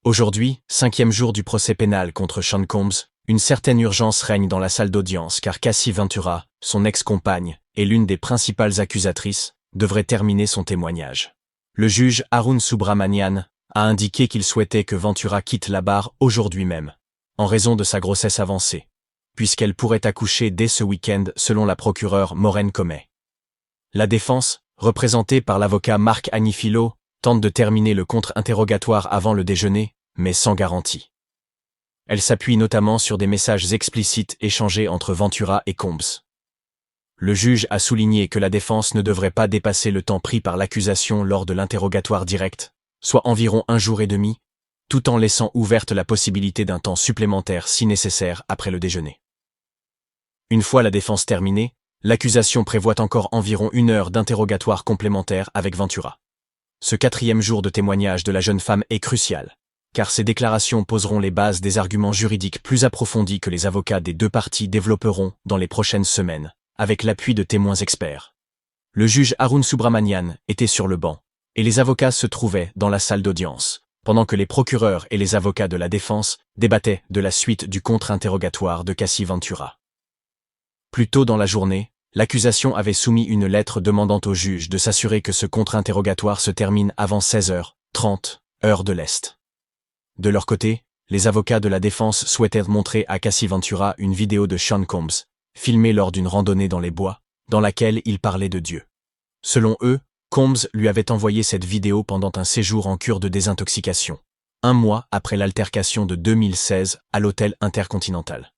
Aujourd'hui, 5e jour du procès pénal contre Sean Combs, une certaine urgence règne dans la salle d'audience car Cassie Ventura, son ex-compagne, et l'une des principales accusatrices, devrait terminer son témoignage. Le juge Arun Subramanian a indiqué qu'il souhaitait que Ventura quitte la barre aujourd'hui même, en raison de sa grossesse avancée, puisqu'elle pourrait accoucher dès ce week-end selon la procureure Maureen Comey. La défense, représentée par l'avocat Mark Anifilo, tente de terminer le contre-interrogatoire avant le déjeuner, mais sans garantie. Elle s'appuie notamment sur des messages explicites échangés entre Ventura et Combs. Le juge a souligné que la défense ne devrait pas dépasser le temps pris par l'accusation lors de l'interrogatoire direct, soit environ 1 jour et demi, tout en laissant ouverte la possibilité d'un temps supplémentaire si nécessaire après le déjeuner. Une fois la défense terminée, l'accusation prévoit encore environ 1 heure d'interrogatoire complémentaire avec Ventura. Ce 4e jour de témoignage de la jeune femme est crucial, car ces déclarations poseront les bases des arguments juridiques plus approfondis que les avocats des 2 parties développeront dans les prochaines semaines, avec l'appui de témoins experts. Le juge Arun Subramanian était sur le banc, et les avocats se trouvaient dans la salle d'audience, pendant que les procureurs et les avocats de la défense débattaient de la suite du contre-interrogatoire de Cassie Ventura. Plus tôt dans la journée, l'accusation avait soumis une lettre demandant au juge de s'assurer que ce contre-interrogatoire se termine avant 16h30, heure de l'Est. De leur côté, les avocats de la défense souhaitaient montrer à Cassie Ventura une vidéo de Sean Combs, filmée lors d'une randonnée dans les bois, dans laquelle il parlait de Dieu. Selon eux, Combs lui avait envoyé cette vidéo pendant un séjour en cure de désintoxication, 1 mois après l'altercation de 2016 à l'hôtel Intercontinental.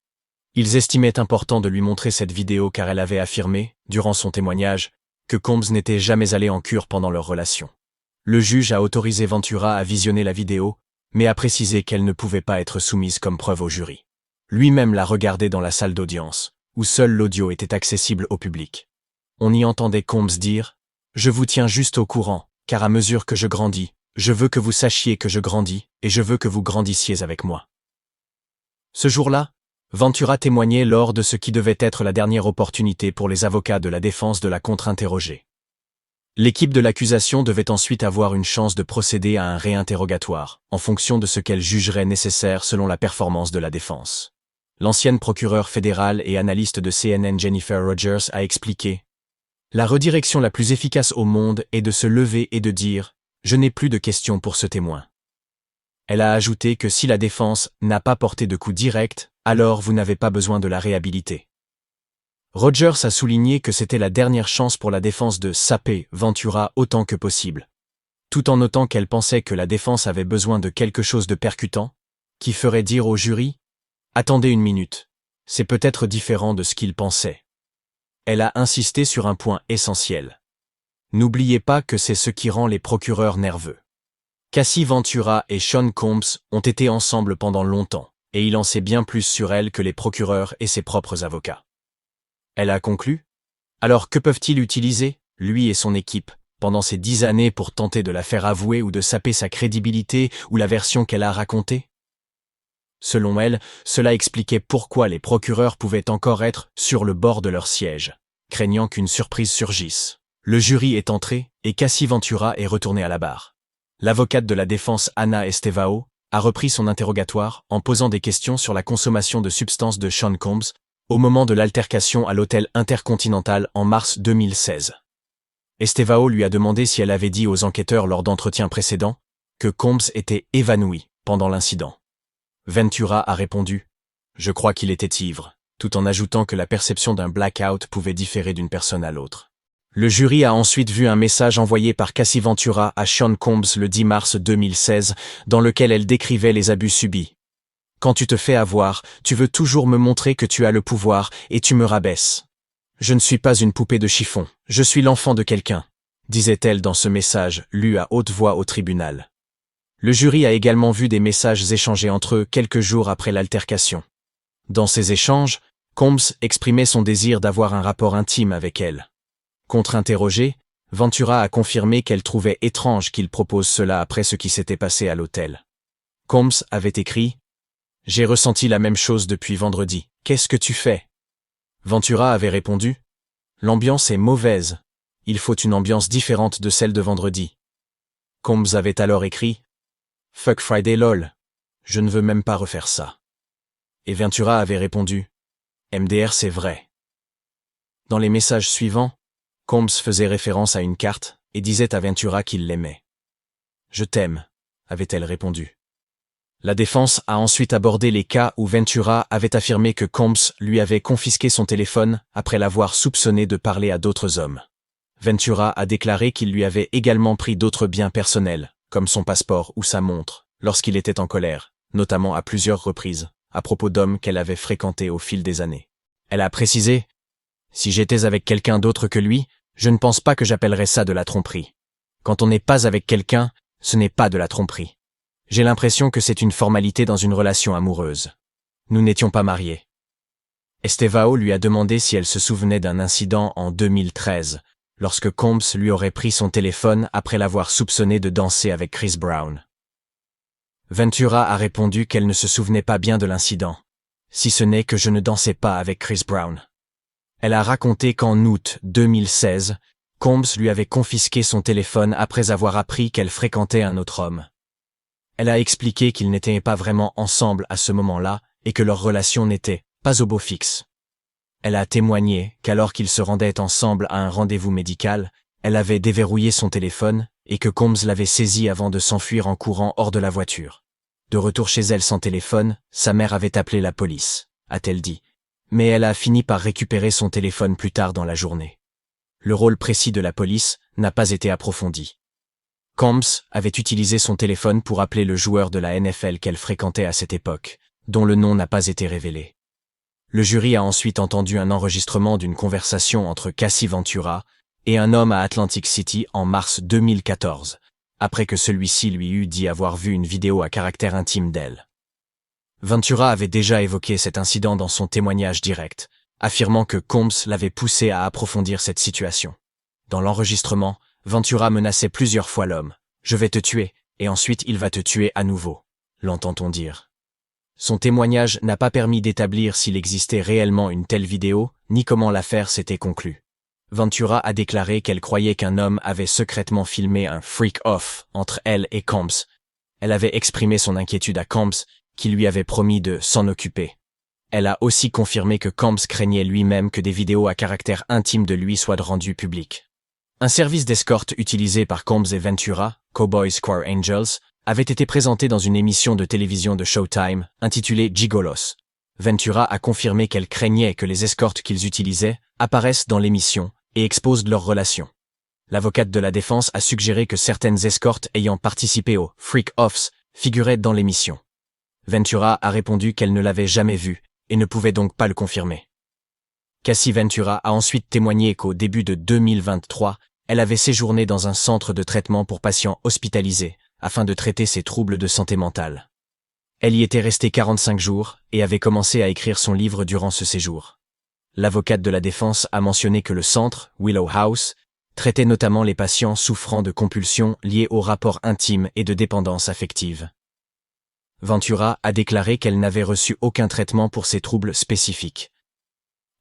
Ils estimaient important de lui montrer cette vidéo car elle avait affirmé, durant son témoignage, que Combs n'était jamais allé en cure pendant leur relation. Le juge a autorisé Ventura à visionner la vidéo, mais a précisé qu'elle ne pouvait pas être soumise comme preuve au jury. Lui-même l'a regardée dans la salle d'audience, où seul l'audio était accessible au public. On y entendait Combs dire « Je vous tiens juste au courant, car à mesure que je grandis, je veux que vous sachiez que je grandis, et je veux que vous grandissiez avec moi. » Ce jour-là, Ventura témoignait lors de ce qui devait être la dernière opportunité pour les avocats de la défense de la contre-interroger. L'équipe de l'accusation devait ensuite avoir une chance de procéder à un réinterrogatoire, en fonction de ce qu'elle jugerait nécessaire selon la performance de la défense. L'ancienne procureure fédérale et analyste de CNN Jennifer Rogers a expliqué « La redirection la plus efficace au monde est de se lever et de dire « Je n'ai plus de questions pour ce témoin ». Elle a ajouté que si la défense n'a pas porté de coup direct, alors vous n'avez pas besoin de la réhabiliter. Rogers a souligné que c'était la dernière chance pour la défense de saper Ventura autant que possible, tout en notant qu'elle pensait que la défense avait besoin de quelque chose de percutant, qui ferait dire au jury « Attendez une minute, c'est peut-être différent de ce qu'il pensait ». Elle a insisté sur un point essentiel. N'oubliez pas que c'est ce qui rend les procureurs nerveux. Cassie Ventura et Sean Combs ont été ensemble pendant longtemps, et il en sait bien plus sur elle que les procureurs et ses propres avocats. Elle a conclu. Alors que peuvent-ils utiliser, lui et son équipe, pendant ces 10 années pour tenter de la faire avouer ou de saper sa crédibilité ou la version qu'elle a racontée? Selon elle, cela expliquait pourquoi les procureurs pouvaient encore être sur le bord de leur siège, craignant qu'une surprise surgisse. Le jury est entré, et Cassie Ventura est retournée à la barre. L'avocate de la défense Anna Estevao a repris son interrogatoire en posant des questions sur la consommation de substances de Sean Combs au moment de l'altercation à l'hôtel Intercontinental en mars 2016. Estevao lui a demandé si elle avait dit aux enquêteurs lors d'entretiens précédents que Combs était évanoui pendant l'incident. Ventura a répondu « Je crois qu'il était ivre », tout en ajoutant que la perception d'un blackout pouvait différer d'une personne à l'autre. Le jury a ensuite vu un message envoyé par Cassie Ventura à Sean Combs le 10 mars 2016, dans lequel elle décrivait les abus subis. « Quand tu te fais avoir, tu veux toujours me montrer que tu as le pouvoir et tu me rabaisses. Je ne suis pas une poupée de chiffon, je suis l'enfant de quelqu'un », disait-elle dans ce message lu à haute voix au tribunal. Le jury a également vu des messages échangés entre eux quelques jours après l'altercation. Dans ces échanges, Combs exprimait son désir d'avoir un rapport intime avec elle. Contre-interrogée, Ventura a confirmé qu'elle trouvait étrange qu'il propose cela après ce qui s'était passé à l'hôtel. Combs avait écrit « J'ai ressenti la même chose depuis vendredi. Qu'est-ce que tu fais ?» Ventura avait répondu « L'ambiance est mauvaise. Il faut une ambiance différente de celle de vendredi. » Combs avait alors écrit « Fuck Friday lol. Je ne veux même pas refaire ça. Et Ventura avait répondu, MDR c'est vrai. Dans les messages suivants, Combs faisait référence à une carte et disait à Ventura qu'il l'aimait. Je t'aime, avait-elle répondu. La défense a ensuite abordé les cas où Ventura avait affirmé que Combs lui avait confisqué son téléphone après l'avoir soupçonné de parler à d'autres hommes. Ventura a déclaré qu'il lui avait également pris d'autres biens personnels, comme son passeport ou sa montre, lorsqu'il était en colère, notamment à plusieurs reprises, à propos d'hommes qu'elle avait fréquentés au fil des années. Elle a précisé « Si j'étais avec quelqu'un d'autre que lui, je ne pense pas que j'appellerais ça de la tromperie. Quand on n'est pas avec quelqu'un, ce n'est pas de la tromperie. J'ai l'impression que c'est une formalité dans une relation amoureuse. Nous n'étions pas mariés. » Estevao lui a demandé si elle se souvenait d'un incident en 2013, lorsque Combs lui aurait pris son téléphone après l'avoir soupçonné de danser avec Chris Brown. Ventura a répondu qu'elle ne se souvenait pas bien de l'incident, si ce n'est que je ne dansais pas avec Chris Brown. Elle a raconté qu'en août 2016, Combs lui avait confisqué son téléphone après avoir appris qu'elle fréquentait un autre homme. Elle a expliqué qu'ils n'étaient pas vraiment ensemble à ce moment-là et que leur relation n'était pas au beau fixe. Elle a témoigné qu'alors qu'ils se rendaient ensemble à un rendez-vous médical, elle avait déverrouillé son téléphone et que Combs l'avait saisi avant de s'enfuir en courant hors de la voiture. De retour chez elle sans téléphone, sa mère avait appelé la police, a-t-elle dit, mais elle a fini par récupérer son téléphone plus tard dans la journée. Le rôle précis de la police n'a pas été approfondi. Combs avait utilisé son téléphone pour appeler le joueur de la NFL qu'elle fréquentait à cette époque, dont le nom n'a pas été révélé. Le jury a ensuite entendu un enregistrement d'une conversation entre Cassie Ventura et un homme à Atlantic City en mars 2014, après que celui-ci lui eût dit avoir vu une vidéo à caractère intime d'elle. Ventura avait déjà évoqué cet incident dans son témoignage direct, affirmant que Combs l'avait poussé à approfondir cette situation. Dans l'enregistrement, Ventura menaçait plusieurs fois l'homme. « Je vais te tuer, et ensuite il va te tuer à nouveau », l'entend-on dire. Son témoignage n'a pas permis d'établir s'il existait réellement une telle vidéo, ni comment l'affaire s'était conclue. Ventura a déclaré qu'elle croyait qu'un homme avait secrètement filmé un « freak-off » entre elle et Combs. Elle avait exprimé son inquiétude à Combs, qui lui avait promis de s'en occuper. Elle a aussi confirmé que Combs craignait lui-même que des vidéos à caractère intime de lui soient rendues publiques. Un service d'escorte utilisé par Combs et Ventura, Cowboy Square Angels, avait été présenté dans une émission de télévision de Showtime, intitulée Gigolos. Ventura a confirmé qu'elle craignait que les escortes qu'ils utilisaient apparaissent dans l'émission et exposent leur relation. L'avocate de la défense a suggéré que certaines escortes ayant participé aux freak-offs figuraient dans l'émission. Ventura a répondu qu'elle ne l'avait jamais vu et ne pouvait donc pas le confirmer. Cassie Ventura a ensuite témoigné qu'au début de 2023, elle avait séjourné dans un centre de traitement pour patients hospitalisés afin de traiter ses troubles de santé mentale. Elle y était restée 45 jours et avait commencé à écrire son livre durant ce séjour. L'avocate de la défense a mentionné que le centre, Willow House, traitait notamment les patients souffrant de compulsions liées aux rapports intimes et de dépendance affective. Ventura a déclaré qu'elle n'avait reçu aucun traitement pour ces troubles spécifiques.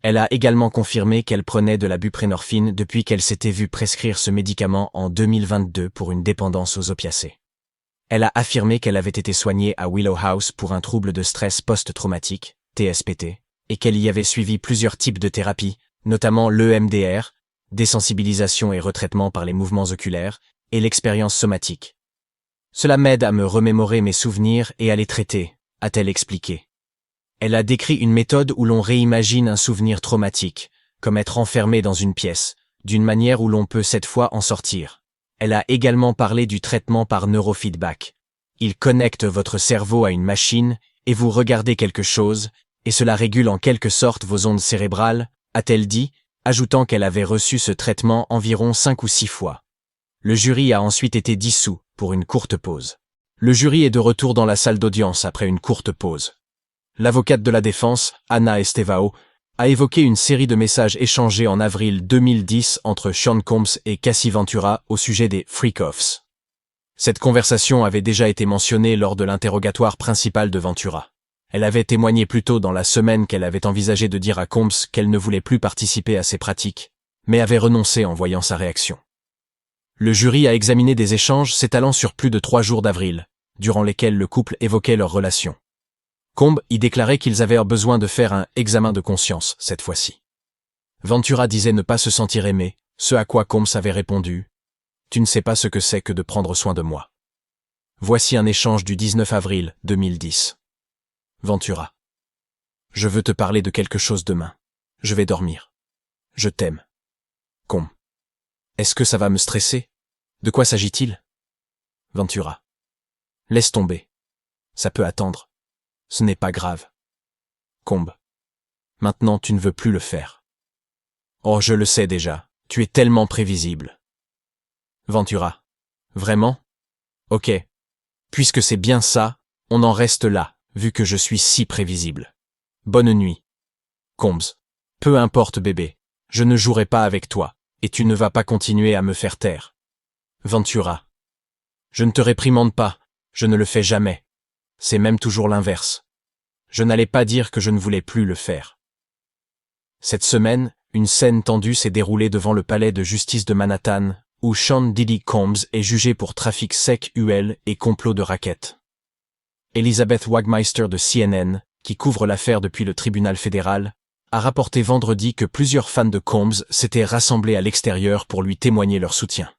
Elle a également confirmé qu'elle prenait de la buprenorphine depuis qu'elle s'était vue prescrire ce médicament en 2022 pour une dépendance aux opiacés. Elle a affirmé qu'elle avait été soignée à Willow House pour un trouble de stress post-traumatique, TSPT, et qu'elle y avait suivi plusieurs types de thérapies, notamment l'EMDR, désensibilisation et retraitement par les mouvements oculaires, et l'expérience somatique. Cela m'aide à me remémorer mes souvenirs et à les traiter, a-t-elle expliqué. Elle a décrit une méthode où l'on réimagine un souvenir traumatique, comme être enfermé dans une pièce, d'une manière où l'on peut cette fois en sortir. Elle a également parlé du traitement par neurofeedback. Il connecte votre cerveau à une machine et vous regardez quelque chose, et cela régule en quelque sorte vos ondes cérébrales, a-t-elle dit, ajoutant qu'elle avait reçu ce traitement environ 5 ou 6 fois. Le jury a ensuite été dissous pour une courte pause. Le jury est de retour dans la salle d'audience après une courte pause. L'avocate de la défense, Anna Estevao, a évoqué une série de messages échangés en avril 2010 entre Sean Combs et Cassie Ventura au sujet des freak-offs. Cette conversation avait déjà été mentionnée lors de l'interrogatoire principal de Ventura. Elle avait témoigné plus tôt dans la semaine qu'elle avait envisagé de dire à Combs qu'elle ne voulait plus participer à ces pratiques, mais avait renoncé en voyant sa réaction. Le jury a examiné des échanges s'étalant sur plus de 3 jours d'avril durant lesquelles le couple évoquait leur relation. Combs y déclarait qu'ils avaient besoin de faire un examen de conscience cette fois-ci. Ventura disait ne pas se sentir aimé, ce à quoi Combs avait répondu « Tu ne sais pas ce que c'est que de prendre soin de moi ». Voici un échange du 19 avril 2010. Ventura. Je veux te parler de quelque chose demain. Je vais dormir. Je t'aime. Combs. Est-ce que ça va me stresser? De quoi s'agit-il? Ventura. Laisse tomber. Ça peut attendre. Ce n'est pas grave. Combs. Maintenant tu ne veux plus le faire. Oh, je le sais déjà. Tu es tellement prévisible. Ventura. Vraiment? Ok. Puisque c'est bien ça, on en reste là, vu que je suis si prévisible. Bonne nuit. Combs. Peu importe bébé, je ne jouerai pas avec toi, et tu ne vas pas continuer à me faire taire. Ventura. Je ne te réprimande pas, je ne le fais jamais. C'est même toujours l'inverse. Je n'allais pas dire que je ne voulais plus le faire. Cette semaine, une scène tendue s'est déroulée devant le palais de justice de Manhattan, où Sean Diddy Combs est jugé pour trafic sexuel et complot de racket. Elizabeth Wagmeister de CNN, qui couvre l'affaire depuis le tribunal fédéral, a rapporté vendredi que plusieurs fans de Combs s'étaient rassemblés à l'extérieur pour lui témoigner leur soutien.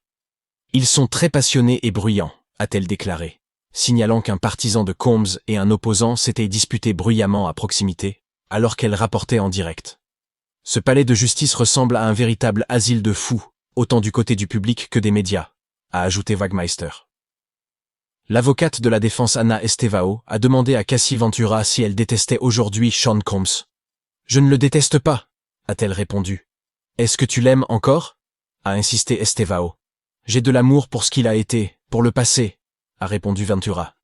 Ils sont très passionnés et bruyants, a-t-elle déclaré, signalant qu'un partisan de Combs et un opposant s'étaient disputés bruyamment à proximité, alors qu'elle rapportait en direct. Ce palais de justice ressemble à un véritable asile de fous, autant du côté du public que des médias, a ajouté Wagmeister. L'avocate de la défense Anna Estevao a demandé à Cassie Ventura si elle détestait aujourd'hui Sean Combs. « Je ne le déteste pas », a-t-elle répondu. « Est-ce que tu l'aimes encore » a insisté Estevao. « J'ai de l'amour pour ce qu'il a été, pour le passé », a répondu Ventura.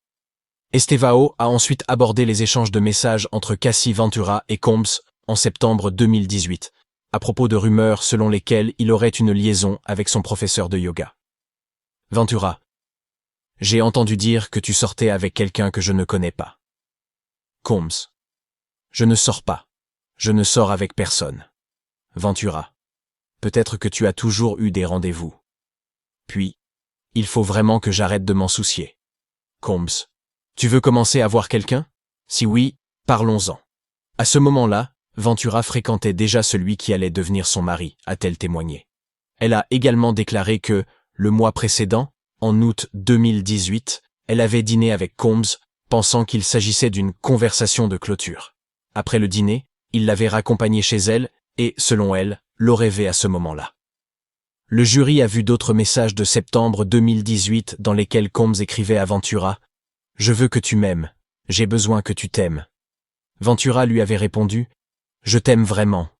Estevao a ensuite abordé les échanges de messages entre Cassie Ventura et Combs en septembre 2018, à propos de rumeurs selon lesquelles il aurait une liaison avec son professeur de yoga. Ventura. J'ai entendu dire que tu sortais avec quelqu'un que je ne connais pas. Combs. Je ne sors pas. Je ne sors avec personne. Ventura. Peut-être que tu as toujours eu des rendez-vous. Puis, il faut vraiment que j'arrête de m'en soucier. Combs. Tu veux commencer à voir quelqu'un? Si oui, parlons-en. À ce moment-là, Ventura fréquentait déjà celui qui allait devenir son mari, a-t-elle témoigné. Elle a également déclaré que, le mois précédent, en août 2018, elle avait dîné avec Combs, pensant qu'il s'agissait d'une conversation de clôture. Après le dîner, il l'avait raccompagnée chez elle et, selon elle, l'aurait vue à ce moment-là. Le jury a vu d'autres messages de septembre 2018 dans lesquels Combs écrivait à Ventura « Je veux que tu m'aimes, j'ai besoin que tu t'aimes ». Ventura lui avait répondu « Je t'aime vraiment,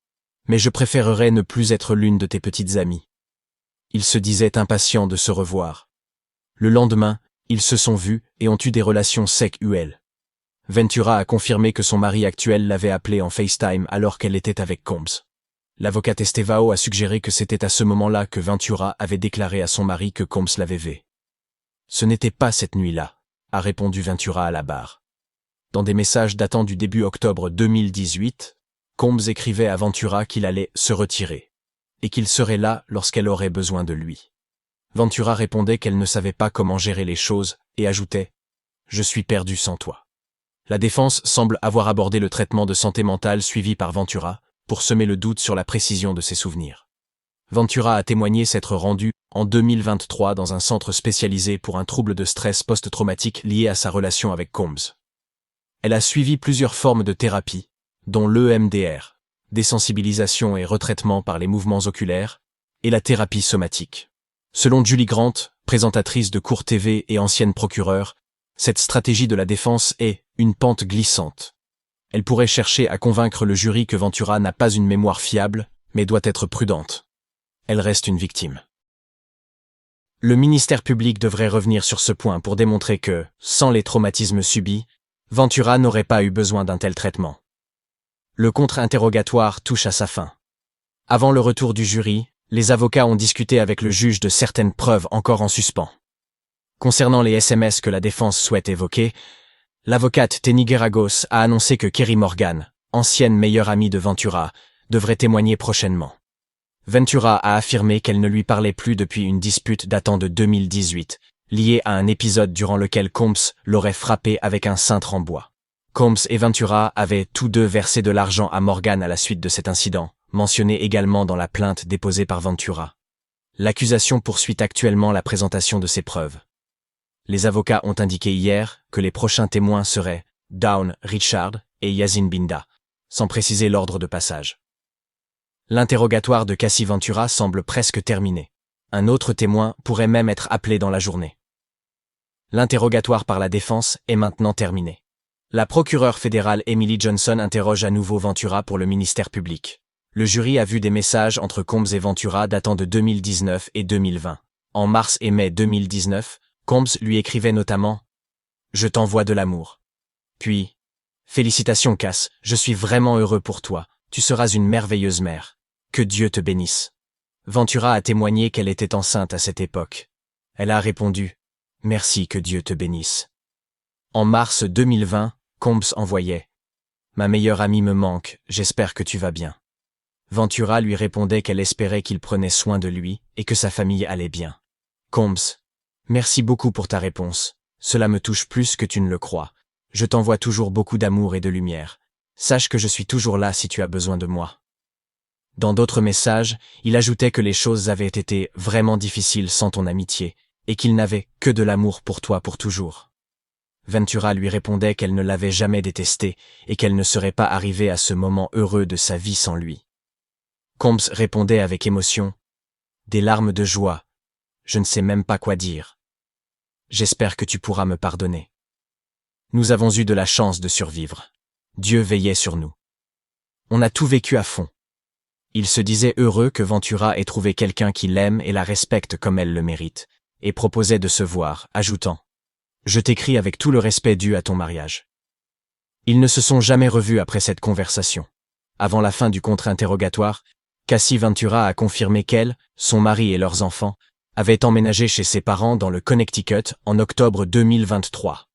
mais je préférerais ne plus être l'une de tes petites amies ». Ils se disaient impatients de se revoir. Le lendemain, ils se sont vus et ont eu des relations sexuelles. Ventura a confirmé que son mari actuel l'avait appelée en FaceTime alors qu'elle était avec Combs. L'avocate Estevao a suggéré que c'était à ce moment-là que Ventura avait déclaré à son mari que Combs l'avait vue. Ce n'était pas cette nuit-là, a répondu Ventura à la barre. Dans des messages datant du début octobre 2018, Combs écrivait à Ventura qu'il allait se retirer et qu'il serait là lorsqu'elle aurait besoin de lui. Ventura répondait qu'elle ne savait pas comment gérer les choses et ajoutait « Je suis perdu sans toi ». La défense semble avoir abordé le traitement de santé mentale suivi par Ventura pour semer le doute sur la précision de ses souvenirs. Ventura a témoigné s'être rendue en 2023 dans un centre spécialisé pour un trouble de stress post-traumatique lié à sa relation avec Combs. Elle a suivi plusieurs formes de thérapie, dont l'EMDR, désensibilisation et retraitement par les mouvements oculaires, et la thérapie somatique. Selon Julie Grant, présentatrice de Cours TV et ancienne procureure, cette stratégie de la défense est une pente glissante. Elle pourrait chercher à convaincre le jury que Ventura n'a pas une mémoire fiable, mais doit être prudente. Elle reste une victime. Le ministère public devrait revenir sur ce point pour démontrer que, sans les traumatismes subis, Ventura n'aurait pas eu besoin d'un tel traitement. Le contre-interrogatoire touche à sa fin. Avant le retour du jury, les avocats ont discuté avec le juge de certaines preuves encore en suspens. Concernant les SMS que la défense souhaite évoquer, l'avocate Tenny Geragos a annoncé que Kerry Morgan, ancienne meilleure amie de Ventura, devrait témoigner prochainement. Ventura a affirmé qu'elle ne lui parlait plus depuis une dispute datant de 2018, lié à un épisode durant lequel Combs l'aurait frappé avec un cintre en bois. Combs et Ventura avaient tous deux versé de l'argent à Morgan à la suite de cet incident, mentionné également dans la plainte déposée par Ventura. L'accusation poursuit actuellement la présentation de ses preuves. Les avocats ont indiqué hier que les prochains témoins seraient Dawn Richard et Yazin Binda, sans préciser l'ordre de passage. L'interrogatoire de Cassie Ventura semble presque terminé. Un autre témoin pourrait même être appelé dans la journée. L'interrogatoire par la défense est maintenant terminé. La procureure fédérale Emily Johnson interroge à nouveau Ventura pour le ministère public. Le jury a vu des messages entre Combs et Ventura datant de 2019 et 2020. En mars et mai 2019, Combs lui écrivait notamment « Je t'envoie de l'amour ». Puis « Félicitations Cass, je suis vraiment heureux pour toi, tu seras une merveilleuse mère. Que Dieu te bénisse ». Ventura a témoigné qu'elle était enceinte à cette époque. Elle a répondu « Merci, que Dieu te bénisse ». En mars 2020, Combs envoyait « Ma meilleure amie me manque, j'espère que tu vas bien ». Ventura lui répondait qu'elle espérait qu'il prenait soin de lui et que sa famille allait bien. Combs, merci beaucoup pour ta réponse. Cela me touche plus que tu ne le crois. Je t'envoie toujours beaucoup d'amour et de lumière. Sache que je suis toujours là si tu as besoin de moi. Dans d'autres messages, il ajoutait que les choses avaient été vraiment difficiles sans ton amitié et qu'il n'avait que de l'amour pour toi pour toujours. Ventura lui répondait qu'elle ne l'avait jamais détesté et qu'elle ne serait pas arrivée à ce moment heureux de sa vie sans lui. Combs répondait avec émotion, « Des larmes de joie. Je ne sais même pas quoi dire. J'espère que tu pourras me pardonner. Nous avons eu de la chance de survivre. Dieu veillait sur nous. On a tout vécu à fond. » Il se disait heureux que Ventura ait trouvé quelqu'un qui l'aime et la respecte comme elle le mérite, et proposait de se voir, ajoutant, « Je t'écris avec tout le respect dû à ton mariage. » Ils ne se sont jamais revus après cette conversation. Avant la fin du contre-interrogatoire, Cassie Ventura a confirmé qu'elle, son mari et leurs enfants, avaient emménagé chez ses parents dans le Connecticut en octobre 2023.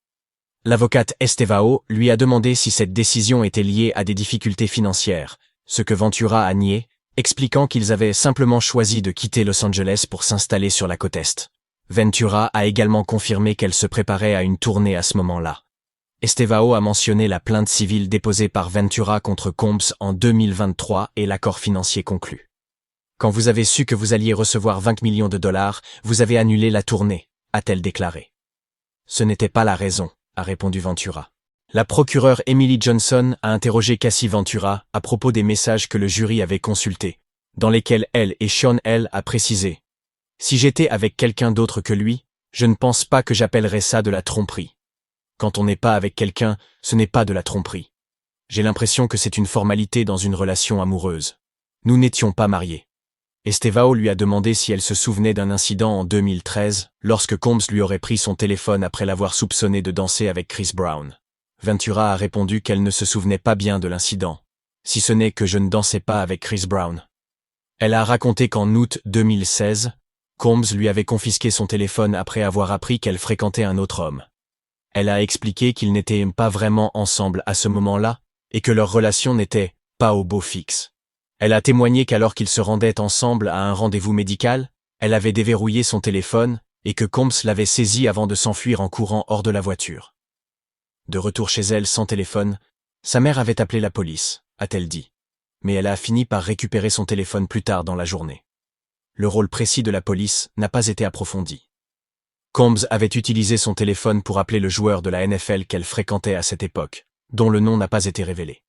L'avocate Estevao lui a demandé si cette décision était liée à des difficultés financières, ce que Ventura a nié, expliquant qu'ils avaient simplement choisi de quitter Los Angeles pour s'installer sur la côte Est. Ventura a également confirmé qu'elle se préparait à une tournée à ce moment-là. Estevao a mentionné la plainte civile déposée par Ventura contre Combs en 2023 et l'accord financier conclu. Quand vous avez su que vous alliez recevoir 20 millions de dollars, vous avez annulé la tournée, a-t-elle déclaré. Ce n'était pas la raison, a répondu Ventura. La procureure Emily Johnson a interrogé Cassie Ventura à propos des messages que le jury avait consultés, dans lesquels elle et Sean L. a précisé « Si j'étais avec quelqu'un d'autre que lui, je ne pense pas que j'appellerais ça de la tromperie. Quand on n'est pas avec quelqu'un, ce n'est pas de la tromperie. J'ai l'impression que c'est une formalité dans une relation amoureuse. Nous n'étions pas mariés. » Estevao lui a demandé si elle se souvenait d'un incident en 2013, lorsque Combs lui aurait pris son téléphone après l'avoir soupçonné de danser avec Chris Brown. Ventura a répondu qu'elle ne se souvenait pas bien de l'incident, si ce n'est que je ne dansais pas avec Chris Brown. Elle a raconté qu'en août 2016, Combs lui avait confisqué son téléphone après avoir appris qu'elle fréquentait un autre homme. Elle a expliqué qu'ils n'étaient pas vraiment ensemble à ce moment-là et que leur relation n'était pas au beau fixe. Elle a témoigné qu'alors qu'ils se rendaient ensemble à un rendez-vous médical, elle avait déverrouillé son téléphone et que Combs l'avait saisi avant de s'enfuir en courant hors de la voiture. De retour chez elle sans téléphone, sa mère avait appelé la police, a-t-elle dit. Mais elle a fini par récupérer son téléphone plus tard dans la journée. Le rôle précis de la police n'a pas été approfondi. Combs avait utilisé son téléphone pour appeler le joueur de la NFL qu'elle fréquentait à cette époque, dont le nom n'a pas été révélé.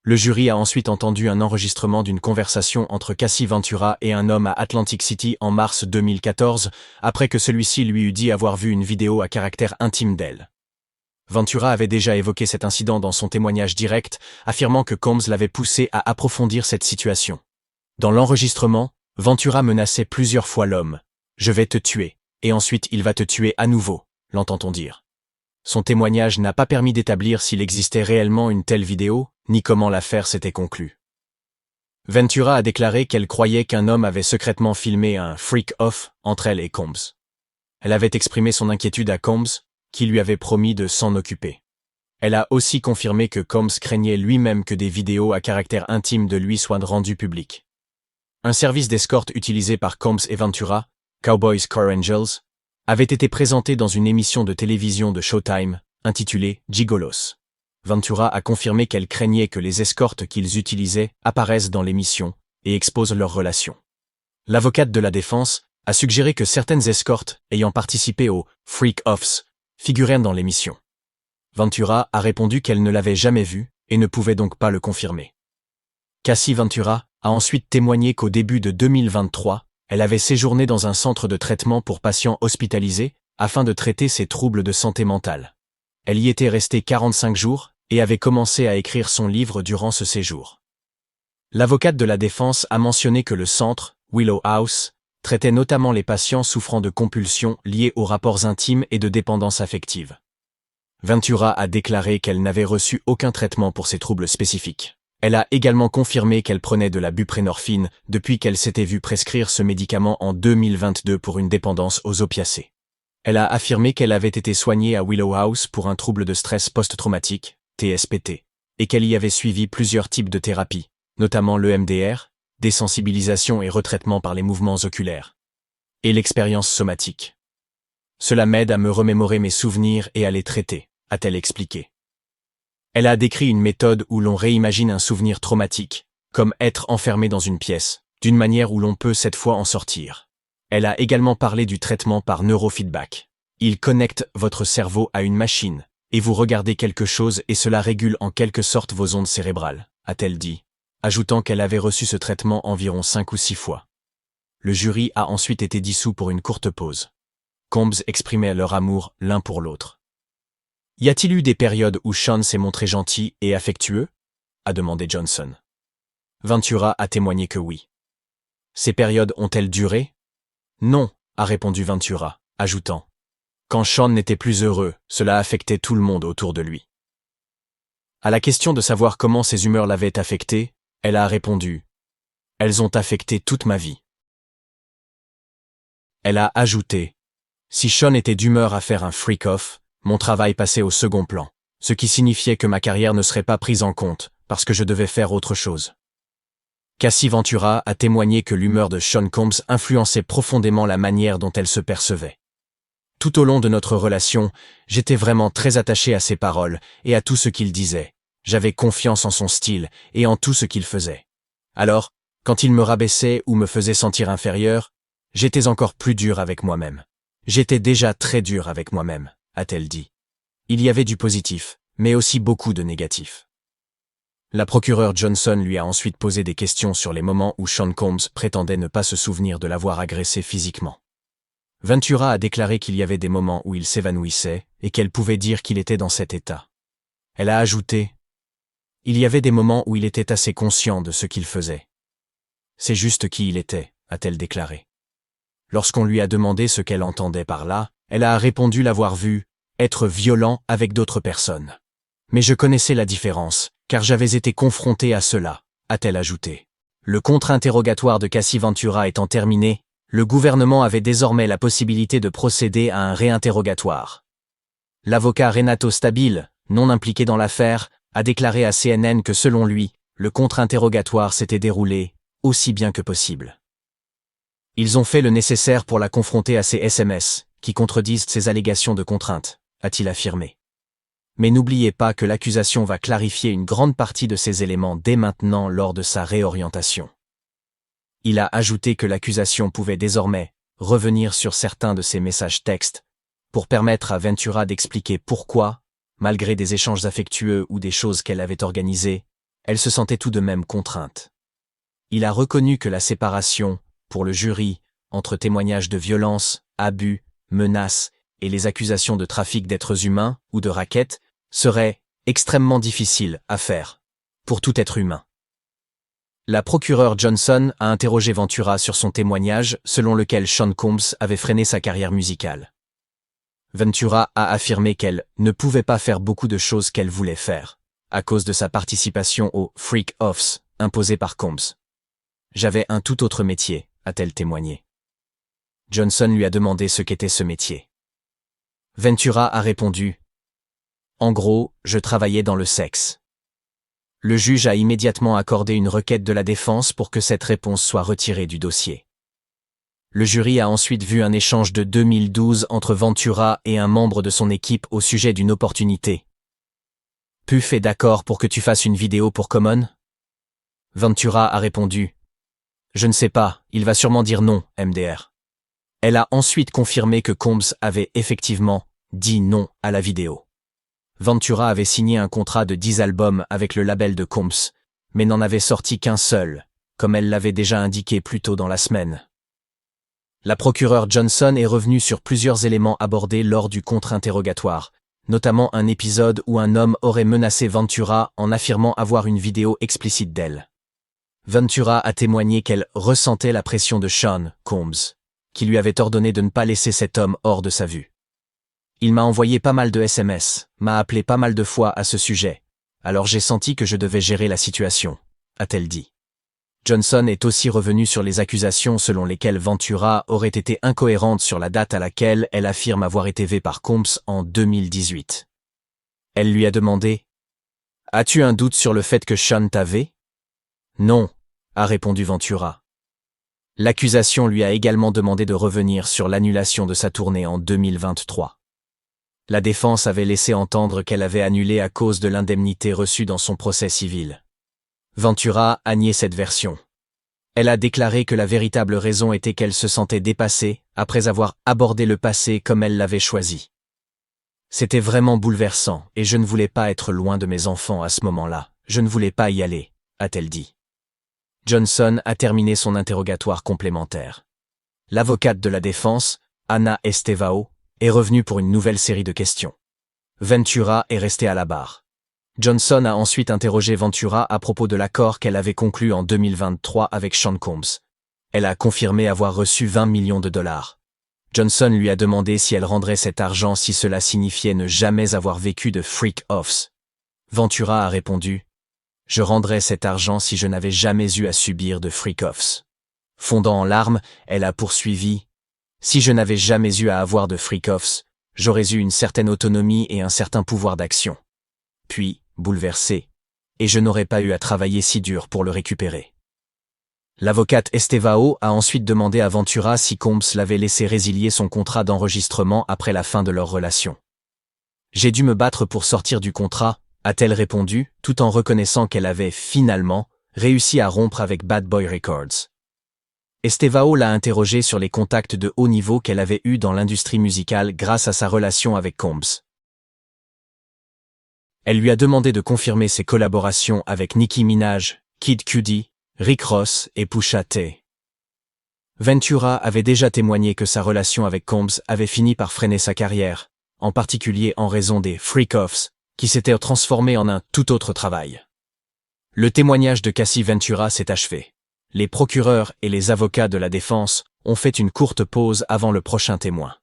Le jury a ensuite entendu un enregistrement d'une conversation entre Cassie Ventura et un homme à Atlantic City en mars 2014, après que celui-ci lui eût dit avoir vu une vidéo à caractère intime d'elle. Ventura avait déjà évoqué cet incident dans son témoignage direct, affirmant que Combs l'avait poussé à approfondir cette situation. Dans l'enregistrement, Ventura menaçait plusieurs fois l'homme. « Je vais te tuer. Et ensuite il va te tuer à nouveau », l'entend-on dire. Son témoignage n'a pas permis d'établir s'il existait réellement une telle vidéo, ni comment l'affaire s'était conclue. Ventura a déclaré qu'elle croyait qu'un homme avait secrètement filmé un « freak-off » entre elle et Combs. Elle avait exprimé son inquiétude à Combs, qui lui avait promis de s'en occuper. Elle a aussi confirmé que Combs craignait lui-même que des vidéos à caractère intime de lui soient rendues publiques. Un service d'escorte utilisé par Combs et Ventura, Cowboys Car Angels, avait été présenté dans une émission de télévision de Showtime, intitulée Gigolos. Ventura a confirmé qu'elle craignait que les escortes qu'ils utilisaient apparaissent dans l'émission et exposent leur relation. L'avocate de la défense a suggéré que certaines escortes ayant participé au Freak Offs figuraient dans l'émission. Ventura a répondu qu'elle ne l'avait jamais vu et ne pouvait donc pas le confirmer. Cassie Ventura a ensuite témoigné qu'au début de 2023, elle avait séjourné dans un centre de traitement pour patients hospitalisés afin de traiter ses troubles de santé mentale. Elle y était restée 45 jours et avait commencé à écrire son livre durant ce séjour. L'avocate de la défense a mentionné que le centre, Willow House, traitait notamment les patients souffrant de compulsions liées aux rapports intimes et de dépendance affective. Ventura a déclaré qu'elle n'avait reçu aucun traitement pour ces troubles spécifiques. Elle a également confirmé qu'elle prenait de la buprenorphine depuis qu'elle s'était vue prescrire ce médicament en 2022 pour une dépendance aux opiacés. Elle a affirmé qu'elle avait été soignée à Willow House pour un trouble de stress post-traumatique, TSPT, et qu'elle y avait suivi plusieurs types de thérapies, notamment l'EMDR, désensibilisation et retraitement par les mouvements oculaires, et l'expérience somatique. Cela m'aide à me remémorer mes souvenirs et à les traiter, a-t-elle expliqué. Elle a décrit une méthode où l'on réimagine un souvenir traumatique, comme être enfermé dans une pièce, d'une manière où l'on peut cette fois en sortir. Elle a également parlé du traitement par neurofeedback. Il connecte votre cerveau à une machine, et vous regardez quelque chose et cela régule en quelque sorte vos ondes cérébrales, a-t-elle dit, ajoutant qu'elle avait reçu ce traitement environ 5 ou 6 fois. Le jury a ensuite été dissous pour une courte pause. Combs exprimait leur amour l'un pour l'autre. Y a-t-il eu des périodes où Sean s'est montré gentil et affectueux? A demandé Johnson. Ventura a témoigné que oui. Ces périodes ont-elles duré? Non, a répondu Ventura, ajoutant. Quand Sean n'était plus heureux, cela affectait tout le monde autour de lui. À la question de savoir comment ses humeurs l'avaient affecté, elle a répondu. Elles ont affecté toute ma vie. Elle a ajouté. Si Sean était d'humeur à faire un freak-off, mon travail passait au second plan, ce qui signifiait que ma carrière ne serait pas prise en compte, parce que je devais faire autre chose. Cassie Ventura a témoigné que l'humeur de Sean Combs influençait profondément la manière dont elle se percevait. Tout au long de notre relation, j'étais vraiment très attaché à ses paroles et à tout ce qu'il disait. J'avais confiance en son style et en tout ce qu'il faisait. Alors, quand il me rabaissait ou me faisait sentir inférieur, j'étais encore plus dur avec moi-même. J'étais déjà très dur avec moi-même, a-t-elle dit. Il y avait du positif, mais aussi beaucoup de négatif. La procureure Johnson lui a ensuite posé des questions sur les moments où Sean Combs prétendait ne pas se souvenir de l'avoir agressé physiquement. Ventura a déclaré qu'il y avait des moments où il s'évanouissait et qu'elle pouvait dire qu'il était dans cet état. Elle a ajouté « Il y avait des moments où il était assez conscient de ce qu'il faisait. C'est juste qui il était », a-t-elle déclaré. Lorsqu'on lui a demandé ce qu'elle entendait par là, elle a répondu l'avoir vu être violent avec d'autres personnes. Mais je connaissais la différence, car j'avais été confrontée à cela, a-t-elle ajouté. Le contre-interrogatoire de Cassie Ventura étant terminé, le gouvernement avait désormais la possibilité de procéder à un réinterrogatoire. L'avocat Renato Stabile, non impliqué dans l'affaire, a déclaré à CNN que selon lui, le contre-interrogatoire s'était déroulé aussi bien que possible. Ils ont fait le nécessaire pour la confronter à ses SMS, qui contredisent ses allégations de contrainte, a-t-il affirmé. Mais n'oubliez pas que l'accusation va clarifier une grande partie de ces éléments dès maintenant lors de sa réorientation. Il a ajouté que l'accusation pouvait désormais revenir sur certains de ses messages textes pour permettre à Ventura d'expliquer pourquoi, malgré des échanges affectueux ou des choses qu'elle avait organisées, elle se sentait tout de même contrainte. Il a reconnu que la séparation, pour le jury, entre témoignages de violence, abus, menaces et les accusations de trafic d'êtres humains ou de racket serait extrêmement difficile à faire pour tout être humain. La procureure Johnson a interrogé Ventura sur son témoignage selon lequel Sean Combs avait freiné sa carrière musicale. Ventura a affirmé qu'elle ne pouvait pas faire beaucoup de choses qu'elle voulait faire, à cause de sa participation aux Freak Offs imposés par Combs. J'avais un tout autre métier, a-t-elle témoigné. Johnson lui a demandé ce qu'était ce métier. Ventura a répondu « En gros, je travaillais dans le sexe. » Le juge a immédiatement accordé une requête de la défense pour que cette réponse soit retirée du dossier. Le jury a ensuite vu un échange de 2012 entre Ventura et un membre de son équipe au sujet d'une opportunité. Puff est d'accord pour que tu fasses une vidéo pour Common? Ventura a répondu. Je ne sais pas, il va sûrement dire non, MDR. Elle a ensuite confirmé que Combs avait effectivement dit non à la vidéo. Ventura avait signé un contrat de 10 albums avec le label de Combs, mais n'en avait sorti qu'un seul, comme elle l'avait déjà indiqué plus tôt dans la semaine. La procureure Johnson est revenue sur plusieurs éléments abordés lors du contre-interrogatoire, notamment un épisode où un homme aurait menacé Ventura en affirmant avoir une vidéo explicite d'elle. Ventura a témoigné qu'elle ressentait la pression de Sean Combs, qui lui avait ordonné de ne pas laisser cet homme hors de sa vue. Il m'a envoyé pas mal de SMS, m'a appelé pas mal de fois à ce sujet, alors j'ai senti que je devais gérer la situation, a-t-elle dit. Johnson est aussi revenue sur les accusations selon lesquelles Ventura aurait été incohérente sur la date à laquelle elle affirme avoir été vue par Combs en 2018. Elle lui a demandé « As-tu un doute sur le fait que Sean t'avait » ? « Non », a répondu Ventura. L'accusation lui a également demandé de revenir sur l'annulation de sa tournée en 2023. La défense avait laissé entendre qu'elle avait annulé à cause de l'indemnité reçue dans son procès civil. Ventura a nié cette version. Elle a déclaré que la véritable raison était qu'elle se sentait dépassée après avoir abordé le passé comme elle l'avait choisi. C'était vraiment bouleversant et je ne voulais pas être loin de mes enfants à ce moment-là, je ne voulais pas y aller, a-t-elle dit. Johnson a terminé son interrogatoire complémentaire. L'avocate de la défense, Ana Estevao, est revenue pour une nouvelle série de questions. Ventura est restée à la barre. Johnson a ensuite interrogé Ventura à propos de l'accord qu'elle avait conclu en 2023 avec Sean Combs. Elle a confirmé avoir reçu 20 millions de dollars. Johnson lui a demandé si elle rendrait cet argent si cela signifiait ne jamais avoir vécu de freak-offs. Ventura a répondu « Je rendrais cet argent si je n'avais jamais eu à subir de freak-offs. » Fondant en larmes, elle a poursuivi « Si je n'avais jamais eu à avoir de freak-offs, j'aurais eu une certaine autonomie et un certain pouvoir d'action. » Puis, bouleversée, « Et je n'aurais pas eu à travailler si dur pour le récupérer. » L'avocate Estevao a ensuite demandé à Ventura si Combs l'avait laissé résilier son contrat d'enregistrement après la fin de leur relation. « J'ai dû me battre pour sortir du contrat, » a-t-elle répondu, tout en reconnaissant qu'elle avait, finalement, réussi à rompre avec Bad Boy Records. Estevao l'a interrogée sur les contacts de haut niveau qu'elle avait eus dans l'industrie musicale grâce à sa relation avec Combs. Elle lui a demandé de confirmer ses collaborations avec Nicki Minaj, Kid Cudi, Rick Ross et Pusha T. Ventura avait déjà témoigné que sa relation avec Combs avait fini par freiner sa carrière, en particulier en raison des freak-offs, qui s'était transformé en un tout autre travail. Le témoignage de Cassie Ventura s'est achevé. Les procureurs et les avocats de la défense ont fait une courte pause avant le prochain témoin.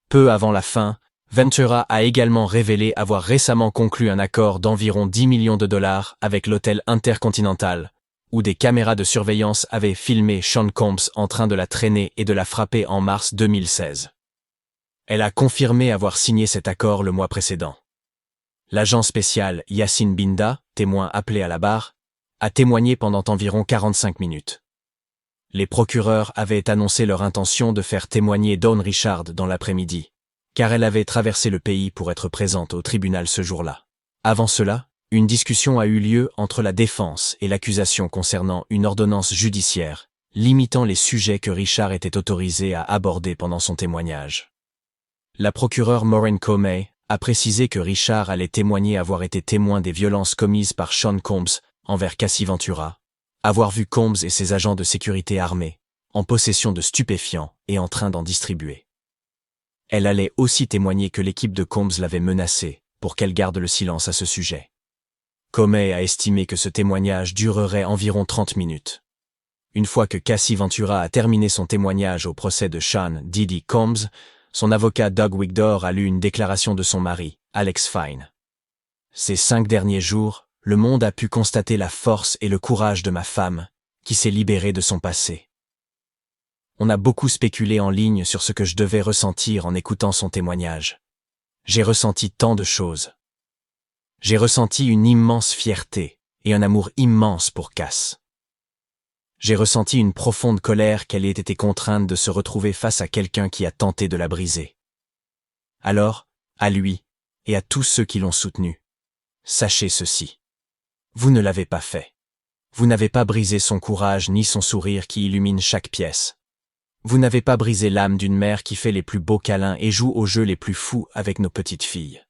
Peu avant la fin, Ventura a également révélé avoir récemment conclu un accord d'environ 10 millions de dollars avec l'hôtel Intercontinental, où des caméras de surveillance avaient filmé Sean Combs en train de la traîner et de la frapper en mars 2016. Elle a confirmé avoir signé cet accord le mois précédent. L'agent spécial Yacine Binda, témoin appelé à la barre, a témoigné pendant environ 45 minutes. Les procureurs avaient annoncé leur intention de faire témoigner Dawn Richard dans l'après-midi, car elle avait traversé le pays pour être présente au tribunal ce jour-là. Avant cela, une discussion a eu lieu entre la défense et l'accusation concernant une ordonnance judiciaire, limitant les sujets que Richard était autorisé à aborder pendant son témoignage. La procureure Maureen Comey a précisé que Richard allait témoigner avoir été témoin des violences commises par Sean Combs envers Cassie Ventura, avoir vu Combs et ses agents de sécurité armés, en possession de stupéfiants et en train d'en distribuer. Elle allait aussi témoigner que l'équipe de Combs l'avait menacée pour qu'elle garde le silence à ce sujet. Comey a estimé que ce témoignage durerait environ 30 minutes. Une fois que Cassie Ventura a terminé son témoignage au procès de Sean Diddy Combs, son avocat Doug Wigdor a lu une déclaration de son mari, Alex Fine. Ces 5 derniers jours, le monde a pu constater la force et le courage de ma femme, qui s'est libérée de son passé. On a beaucoup spéculé en ligne sur ce que je devais ressentir en écoutant son témoignage. J'ai ressenti tant de choses. J'ai ressenti une immense fierté et un amour immense pour Cass. J'ai ressenti une profonde colère qu'elle ait été contrainte de se retrouver face à quelqu'un qui a tenté de la briser. Alors, à lui, et à tous ceux qui l'ont soutenu, sachez ceci. Vous ne l'avez pas fait. Vous n'avez pas brisé son courage ni son sourire qui illumine chaque pièce. Vous n'avez pas brisé l'âme d'une mère qui fait les plus beaux câlins et joue aux jeux les plus fous avec nos petites filles.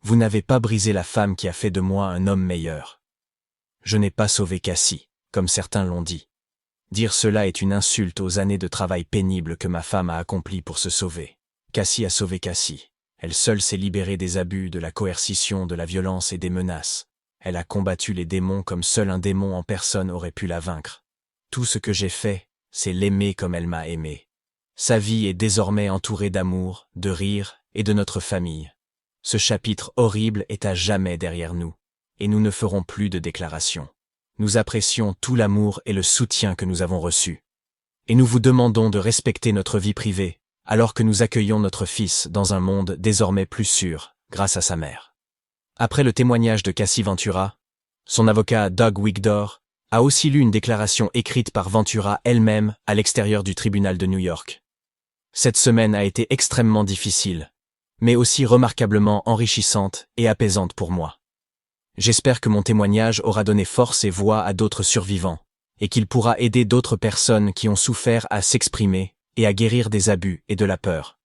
Vous n'avez pas brisé la femme qui a fait de moi un homme meilleur. Je n'ai pas sauvé Cassie, comme certains l'ont dit. Dire cela est une insulte aux années de travail pénible que ma femme a accomplies pour se sauver. Cassie a sauvé Cassie. Elle seule s'est libérée des abus, de la coercition, de la violence et des menaces. Elle a combattu les démons comme seul un démon en personne aurait pu la vaincre. Tout ce que j'ai fait, c'est l'aimer comme elle m'a aimé. Sa vie est désormais entourée d'amour, de rire et de notre famille. Ce chapitre horrible est à jamais derrière nous, et nous ne ferons plus de déclarations. Nous apprécions tout l'amour et le soutien que nous avons reçus. Et nous vous demandons de respecter notre vie privée, alors que nous accueillons notre fils dans un monde désormais plus sûr, grâce à sa mère. Après le témoignage de Cassie Ventura, son avocat Doug Wigdor a aussi lu une déclaration écrite par Ventura elle-même à l'extérieur du tribunal de New York. Cette semaine a été extrêmement difficile, mais aussi remarquablement enrichissante et apaisante pour moi. J'espère que mon témoignage aura donné force et voix à d'autres survivants, et qu'il pourra aider d'autres personnes qui ont souffert à s'exprimer et à guérir des abus et de la peur.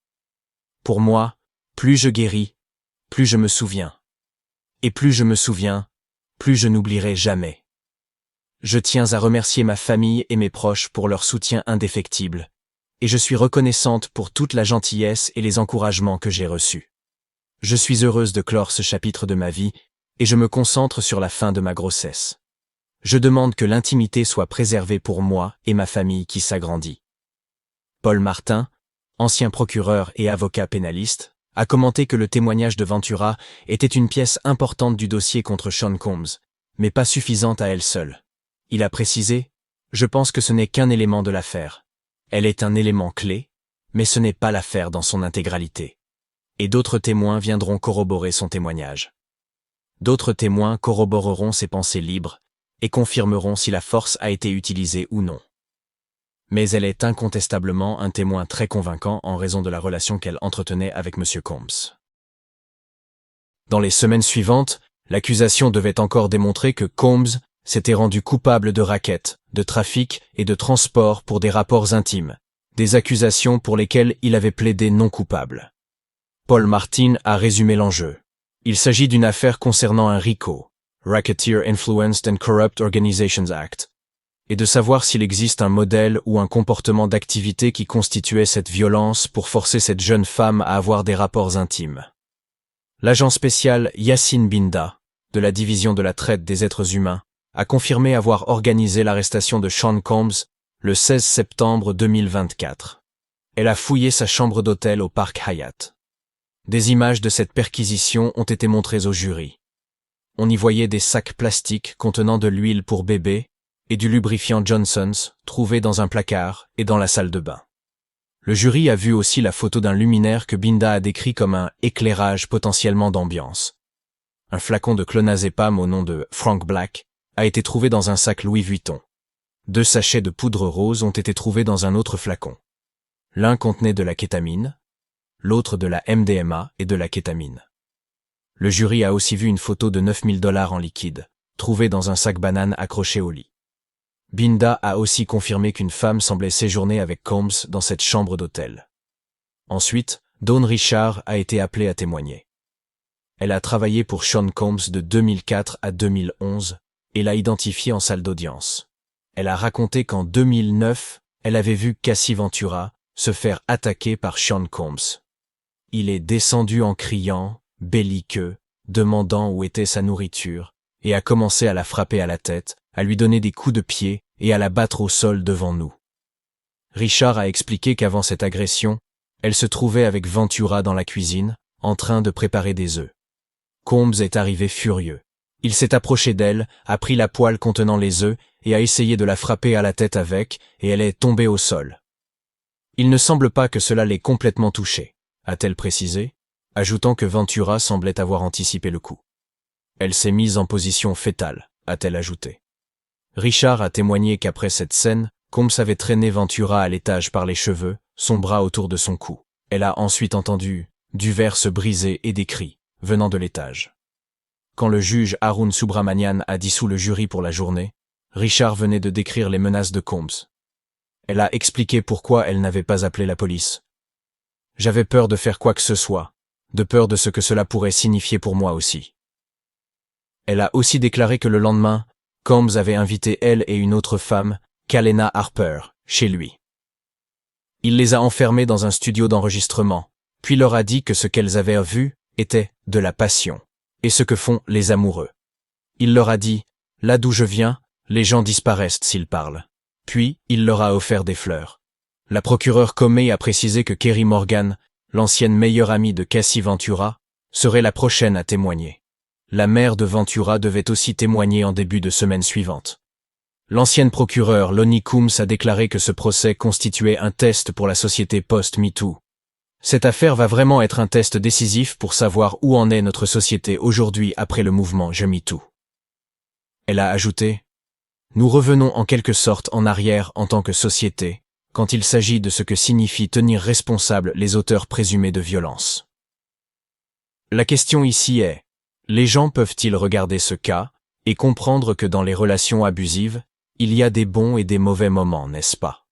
Pour moi, plus je guéris, plus je me souviens. Et plus je me souviens, plus je n'oublierai jamais. Je tiens à remercier ma famille et mes proches pour leur soutien indéfectible, et je suis reconnaissante pour toute la gentillesse et les encouragements que j'ai reçus. Je suis heureuse de clore ce chapitre de ma vie, et je me concentre sur la fin de ma grossesse. Je demande que l'intimité soit préservée pour moi et ma famille qui s'agrandit. Paul Martin, ancien procureur et avocat pénaliste, a commenté que le témoignage de Ventura était une pièce importante du dossier contre Sean Combs, mais pas suffisante à elle seule. Il a précisé « Je pense que ce n'est qu'un élément de l'affaire. Elle est un élément clé, mais ce n'est pas l'affaire dans son intégralité. » Et d'autres témoins viendront corroborer son témoignage. D'autres témoins corroboreront ses pensées libres et confirmeront si la force a été utilisée ou non. Mais elle est incontestablement un témoin très convaincant en raison de la relation qu'elle entretenait avec M. Combs. Dans les semaines suivantes, l'accusation devait encore démontrer que Combs s'était rendu coupable de racket, de trafic et de transport pour des rapports intimes, des accusations pour lesquelles il avait plaidé non coupable. Paul Martin a résumé l'enjeu. Il s'agit d'une affaire concernant un RICO, Racketeer Influenced and Corrupt Organizations Act, et de savoir s'il existe un modèle ou un comportement d'activité qui constituait cette violence pour forcer cette jeune femme à avoir des rapports intimes. L'agent spécial Yacine Binda, de la division de la traite des êtres humains, a confirmé avoir organisé l'arrestation de Sean Combs le 16 septembre 2024. Elle a fouillé sa chambre d'hôtel au parc Hyatt. Des images de cette perquisition ont été montrées au jury. On y voyait des sacs plastiques contenant de l'huile pour bébé et du lubrifiant Johnson's trouvés dans un placard et dans la salle de bain. Le jury a vu aussi la photo d'un luminaire que Binda a décrit comme un éclairage potentiellement d'ambiance. Un flacon de clonazepam au nom de Frank Black a été trouvé dans un sac Louis Vuitton. 2 sachets de poudre rose ont été trouvés dans un autre flacon. L'un contenait de la kétamine, l'autre de la MDMA et de la kétamine. Le jury a aussi vu une photo de $9 000 en liquide, trouvée dans un sac banane accroché au lit. Binda a aussi confirmé qu'une femme semblait séjourner avec Combs dans cette chambre d'hôtel. Ensuite, Dawn Richard a été appelée à témoigner. Elle a travaillé pour Sean Combs de 2004 à 2011 et l'a identifié en salle d'audience. Elle a raconté qu'en 2009, elle avait vu Cassie Ventura se faire attaquer par Sean Combs. Il est descendu en criant, belliqueux, demandant où était sa nourriture, et a commencé à la frapper à la tête, à lui donner des coups de pied et à la battre au sol devant nous. Richard a expliqué qu'avant cette agression, elle se trouvait avec Ventura dans la cuisine, en train de préparer des œufs. Combs est arrivé furieux. Il s'est approché d'elle, a pris la poêle contenant les œufs et a essayé de la frapper à la tête avec, et elle est tombée au sol. Il ne semble pas que cela l'ait complètement touchée, a-t-elle précisé, ajoutant que Ventura semblait avoir anticipé le coup. Elle s'est mise en position fétale, a-t-elle ajouté. Richard a témoigné qu'après cette scène, Combs avait traîné Ventura à l'étage par les cheveux, son bras autour de son cou. Elle a ensuite entendu du verre se briser et des cris venant de l'étage. Quand le juge Arun Subramanian a dissous le jury pour la journée, Richard venait de décrire les menaces de Combs. Elle a expliqué pourquoi elle n'avait pas appelé la police. « J'avais peur de faire quoi que ce soit, de peur de ce que cela pourrait signifier pour moi aussi. » Elle a aussi déclaré que le lendemain, Combs avait invité elle et une autre femme, Kalena Harper, chez lui. Il les a enfermées dans un studio d'enregistrement, puis leur a dit que ce qu'elles avaient vu était de la passion, et ce que font les amoureux. Il leur a dit « Là d'où je viens, les gens disparaissent s'ils parlent. » Puis, il leur a offert des fleurs. La procureure Comey a précisé que Kerry Morgan, l'ancienne meilleure amie de Cassie Ventura, serait la prochaine à témoigner. La mère de Ventura devait aussi témoigner en début de semaine suivante. L'ancienne procureure Lonnie Combs a déclaré que ce procès constituait un test pour la société post-MeToo. Cette affaire va vraiment être un test décisif pour savoir où en est notre société aujourd'hui après le mouvement Je MeToo. Elle a ajouté « Nous revenons en quelque sorte en arrière en tant que société, quand il s'agit de ce que signifie tenir responsables les auteurs présumés de violence. » La question ici est, les gens peuvent-ils regarder ce cas et comprendre que dans les relations abusives, il y a des bons et des mauvais moments, n'est-ce pas?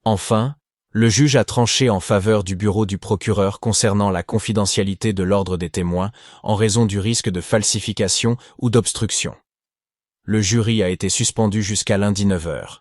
Enfin, le juge a tranché en faveur du bureau du procureur concernant la confidentialité de l'ordre des témoins en raison du risque de falsification ou d'obstruction. Le jury a été suspendu jusqu'à lundi 9 h.